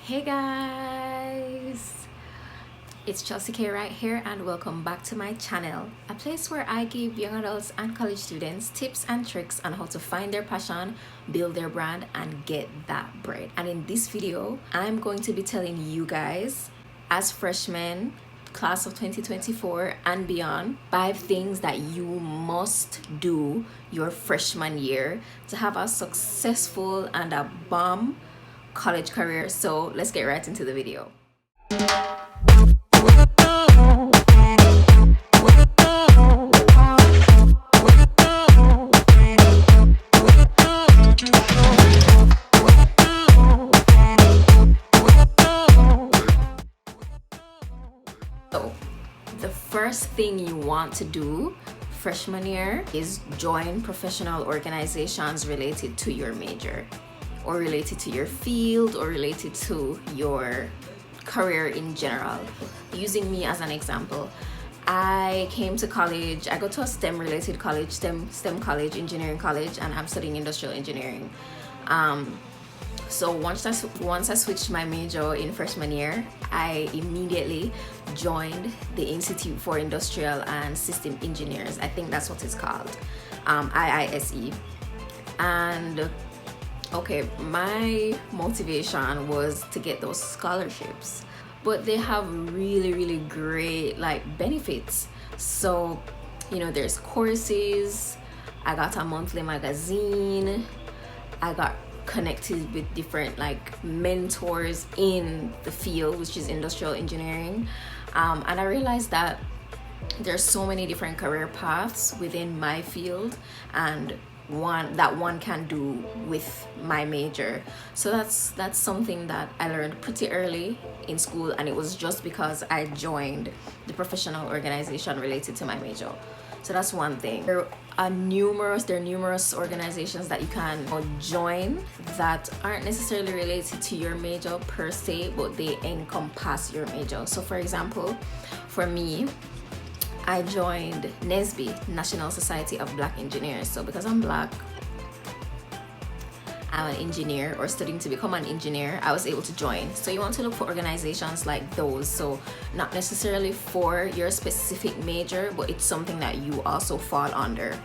Hey guys, it's Chelsea K right here, and welcome back to my channel, a place where I give young adults and college students tips and tricks on how to find their passion, build their brand, and get that bread. And in this video, I'm going to be telling you guys, as freshmen, class of 2024 and beyond, 5 things that you must do your freshman year to have a successful and a bomb college career. So let's get right into the video. So the first thing you want to do freshman year is join professional organizations related to your major, or related to your field, or related to your career in general. Using me as an example, I came to college, I go to a STEM related college, STEM college, engineering college, and I'm studying industrial engineering. So once I switched my major in freshman year, I immediately joined the Institute for Industrial and System Engineers. I think that's what it's called, IISE. And okay, my motivation was to get those scholarships, but they have really great benefits. So there's courses, I got a monthly magazine, I got connected with different mentors in the field, which is industrial engineering, and I realized that there's so many different career paths within my field, and one can do with my major. So that's something that I learned pretty early in school, and it was just because I joined the professional organization related to my major. So that's one thing. There are numerous organizations that you can join that aren't necessarily related to your major per se, but they encompass your major. So for example, for me, I joined NSBE, National Society of Black Engineers. So because I'm Black, I'm an engineer or studying to become an engineer, I was able to join. So you want to look for organizations like those. So not necessarily for your specific major, but it's something that you also fall under.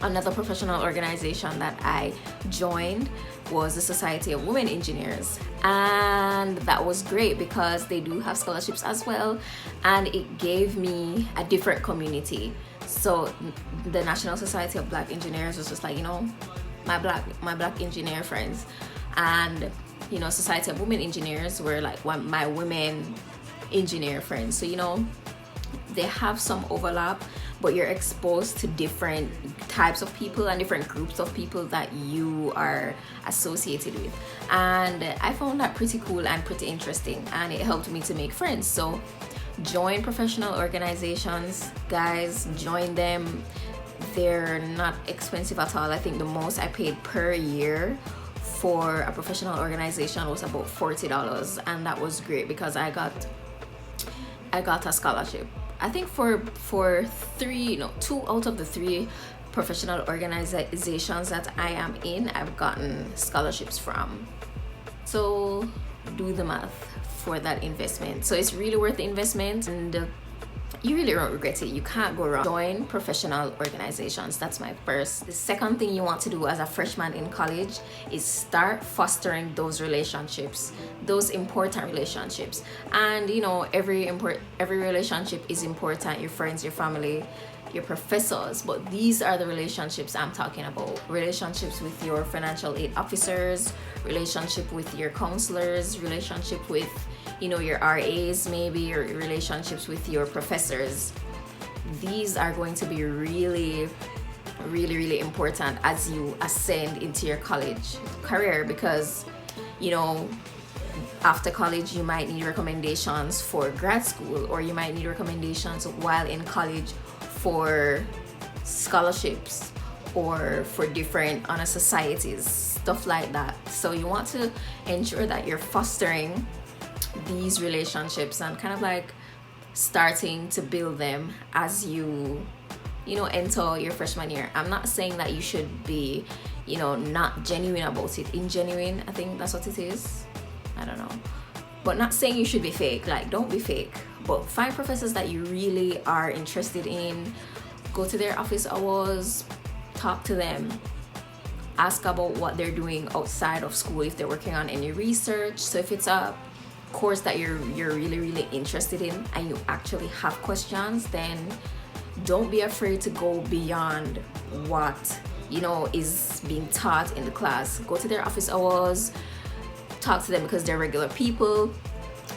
Another professional organization that I joined was the Society of Women Engineers, and that was great because they do have scholarships as well, and it gave me a different community. So the National Society of Black Engineers was just my black engineer friends, and Society of Women Engineers were my women engineer friends. So they have some overlap, but you're exposed to different types of people and different groups of people that you are associated with, and I found that pretty cool and pretty interesting, and it helped me to make friends. So join professional organizations, guys, join them. They're not expensive at all. I think the most I paid per year for a professional organization was about $40, and that was great because I got a scholarship. I think for 2 out of the 3 professional organizations that I am in, I've gotten scholarships from. So do the math for that investment. So it's really worth the investment, and you really don't regret it. You can't go wrong. Join professional organizations. That's my first. The second thing you want to do as a freshman in college is start fostering those relationships, those important relationships. And every relationship is important. Your friends, your family, your professors, but these are the relationships I'm talking about. Relationships with your financial aid officers, relationship with your counselors, relationship with your RAs, maybe, or relationships with your professors. These are going to be really important as you ascend into your college career, because after college you might need recommendations for grad school, or you might need recommendations while in college for scholarships or for different honor societies, stuff like that. So you want to ensure that you're fostering these relationships and starting to build them as you enter your freshman year. I'm not saying that you should be not genuine about it. Ingenuine, I think that's what it is. I don't know. But not saying you should be fake, like don't be fake, but find professors that you really are interested in, go to their office hours, talk to them, ask about what they're doing outside of school, if they're working on any research. So if it's a course that you're really interested in and you actually have questions, then don't be afraid to go beyond what is being taught in the class. Go to their office hours, talk to them, because they're regular people,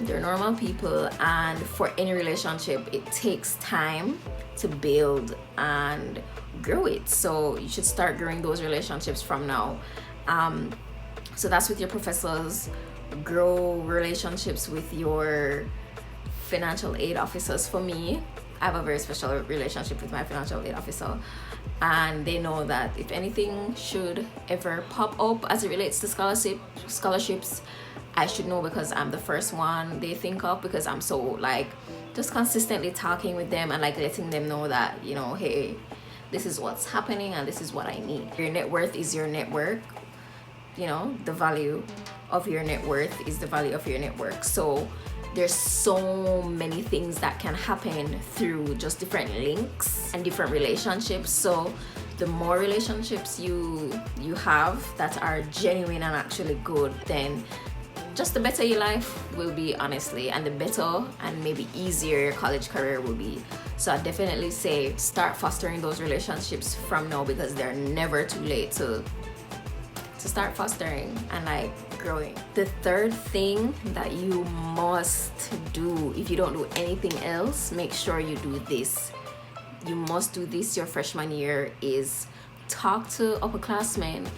they're normal people, and for any relationship it takes time to build and grow it. So you should start growing those relationships from now. So that's with your professors. Grow relationships with your financial aid officers. For me, I have a very special relationship with my financial aid officer, and they know that if anything should ever pop up as it relates to scholarships, I should know, because I'm the first one they think of, because I'm so like just consistently talking with them and like letting them know that, hey, this is what's happening and this is what I need. Your net worth is your network. The value of your net worth is the value of your network. So there's so many things that can happen through just different links and different relationships. So the more relationships you have that are genuine and actually good, then just the better your life will be, honestly, and the better and maybe easier your college career will be. So I definitely say start fostering those relationships from now, because they're never too late to start fostering and like growing. The third thing that you must do, if you don't do anything else, make sure you do this. You must do this your freshman year, is talk to upperclassmen.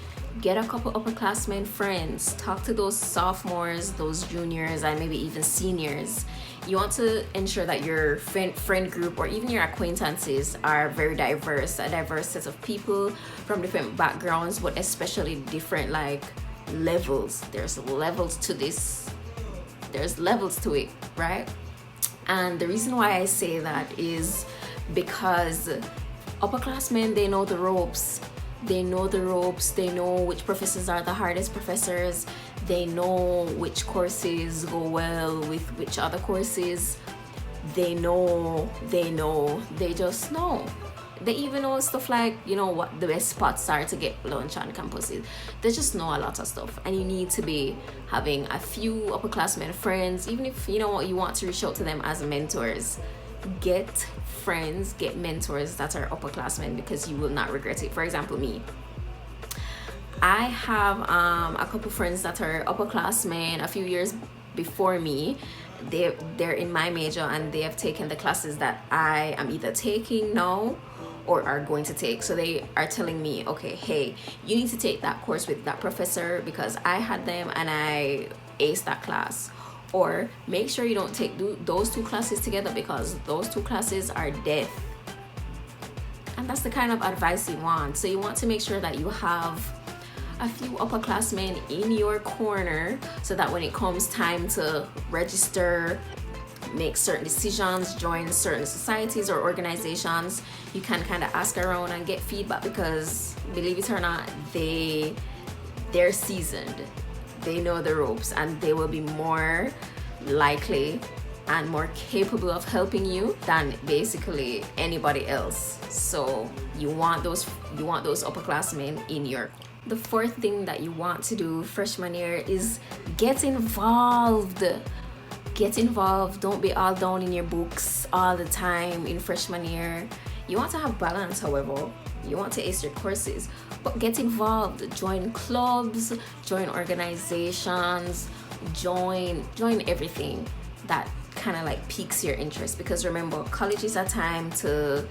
Get a couple upperclassmen friends. Talk to those sophomores, those juniors, and maybe even seniors. You want to ensure that your friend group or even your acquaintances are very diverse, a diverse set of people from different backgrounds, but especially different like levels. There's levels to this. There's levels to it, right? And the reason why I say that is because upperclassmen, they know the ropes. They know the ropes. They know which professors are the hardest professors. They know which courses go well with which other courses. They just know. They even know stuff like, what the best spots are to get lunch on campuses. They just know a lot of stuff. And you need to be having a few upperclassmen friends, even if you want to reach out to them as mentors. Get friends, get mentors that are upperclassmen, because you will not regret it. For example, me, I have a couple friends that are upperclassmen a few years before me. They're in my major, and they have taken the classes that I am either taking now or are going to take. So they are telling me, okay, hey, you need to take that course with that professor because I had them and I aced that class. Or make sure you don't take those two classes together, because those two classes are death. And that's the kind of advice you want. So you want to make sure that you have a few upperclassmen in your corner, so that when it comes time to register, make certain decisions, join certain societies or organizations, you can kind of ask around and get feedback, because believe it or not, they're seasoned. They know the ropes, and they will be more likely and more capable of helping you than basically anybody else. So you want those upperclassmen in your. The fourth thing that you want to do freshman year is get involved. Get involved. Don't be all down in your books all the time in freshman year. You want to have balance, however. You want to ace your courses, but get involved. Join clubs, join organizations, join everything that kind of like piques your interest, because remember, college is a time to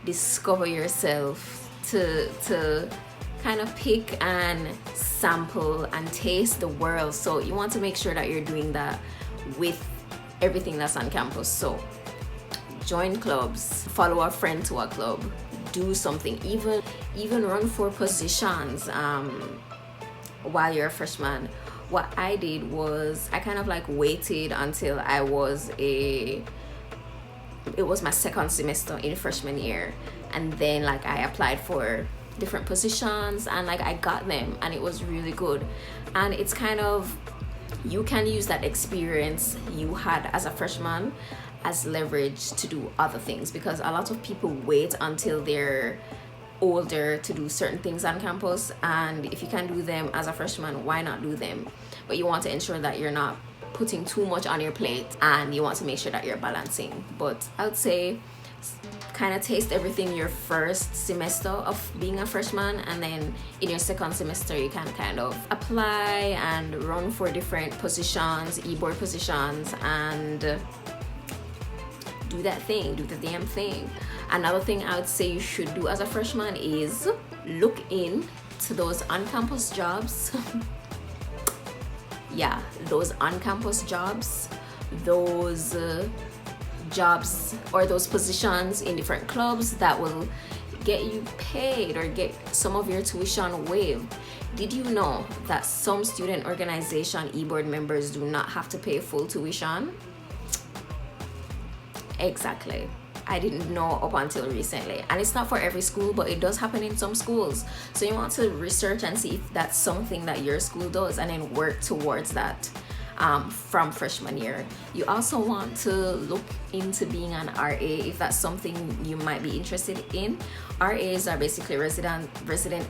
discover yourself, to kind of pick and sample and taste the world. So you want to make sure that you're doing that with everything that's on campus. So join clubs, follow a friend to a club, do something, even run for positions while you're a freshman. What I did was I kind of like waited until it was my second semester in freshman year, and then like I applied for different positions and like I got them, and it was really good. And it's kind of you can use that experience you had as a freshman as leverage to do other things, because a lot of people wait until they're older to do certain things on campus, and if you can do them as a freshman, why not do them? But you want to ensure that you're not putting too much on your plate, and you want to make sure that you're balancing. But I would say kind of taste everything your first semester of being a freshman, and then in your second semester you can kind of apply and run for different positions, e-board positions, and do that thing, do the damn thing. Another thing I would say you should do as a freshman is look in to those on-campus jobs. Yeah, those on-campus jobs, those jobs or those positions in different clubs that will get you paid or get some of your tuition waived. Did you know that some student organization e-board members do not have to pay full tuition? Exactly. I didn't know up until recently, and it's not for every school, but it does happen in some schools. So you want to research and see if that's something that your school does, and then work towards that from freshman year. You also want to look into being an RA if that's something you might be interested in. RAs are basically resident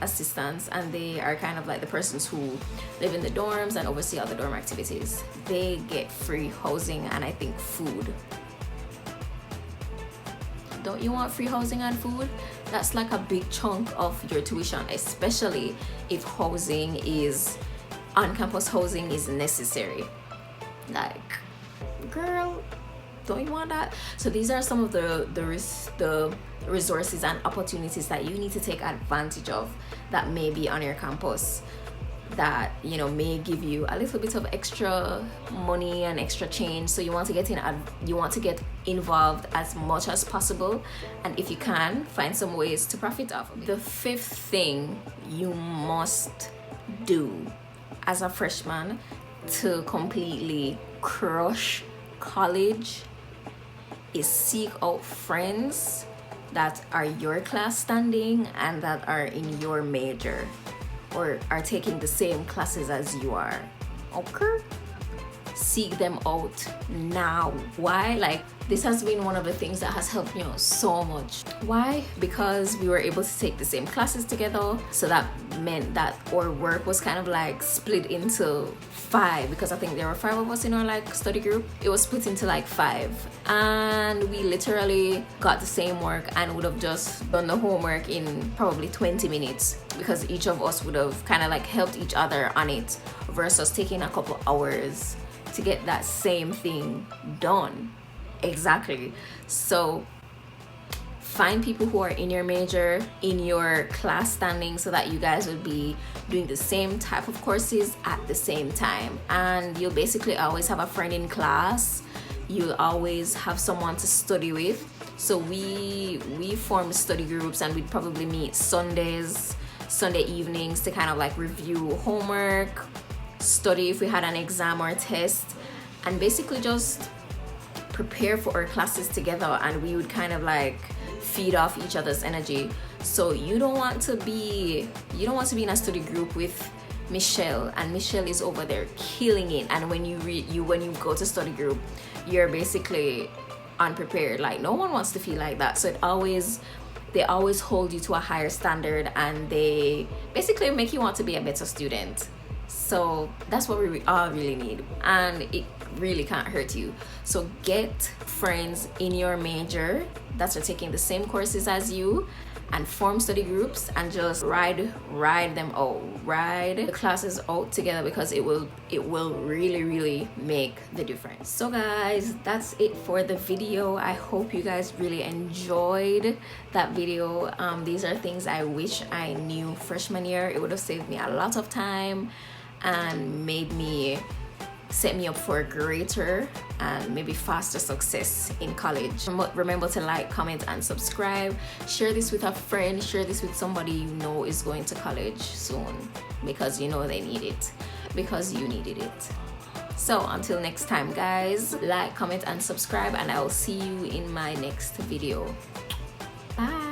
assistants, and they are kind of like the persons who live in the dorms and oversee all the dorm activities. They get free housing and I think food. Don't you want free housing and food? That's like a big chunk of your tuition, especially if housing is on-campus housing is necessary. Like, girl, don't you want that? So these are some of the resources and opportunities that you need to take advantage of that may be on your campus, that, you know, may give you a little bit of extra money and extra change. So you want to get in, you want to get involved as much as possible, and if you can, find some ways to profit off of it. The fifth thing you must do as a freshman to completely crush college is seek out friends that are your class standing and that are in your major or are taking the same classes as you are. Okay? Seek them out now. Why? Like, this has been one of the things that has helped me out so much. Why? Because we were able to take the same classes together, so that meant that our work was kind of like split into 5, because I think there were 5 of us in our like study group. It was split into like 5, and we literally got the same work and would have just done the homework in probably 20 minutes, because each of us would have kind of like helped each other on it, versus taking a couple hours to get that same thing done. Exactly. So find people who are in your major, in your class standing, so that you guys will be doing the same type of courses at the same time, and you'll basically always have a friend in class. You'll always have someone to study with. So we formed study groups, and we'd probably meet Sunday evenings to kind of like review homework, study if we had an exam or a test, and basically just prepare for our classes together. And we would kind of like feed off each other's energy. So you don't want to be in a study group with Michelle, and Michelle is over there killing it, and when you go to study group, you're basically unprepared. Like, no one wants to feel like that. So they always hold you to a higher standard, and they basically make you want to be a better student. So that's what we all really need, and it really can't hurt you. So get friends in your major that are taking the same courses as you, and form study groups, and just ride them out, ride the classes out together, because it will really make the difference. So guys, that's it for the video. I hope you guys really enjoyed that video. These are things I wish I knew freshman year. It would have saved me a lot of time and set me up for a greater and maybe faster success in college. Remember to like, comment, and subscribe. Share this with a friend. Share this with somebody you know is going to college soon, because you know they need it, because you needed it. So until next time guys, like, comment, and subscribe, and I will see you in my next video. Bye.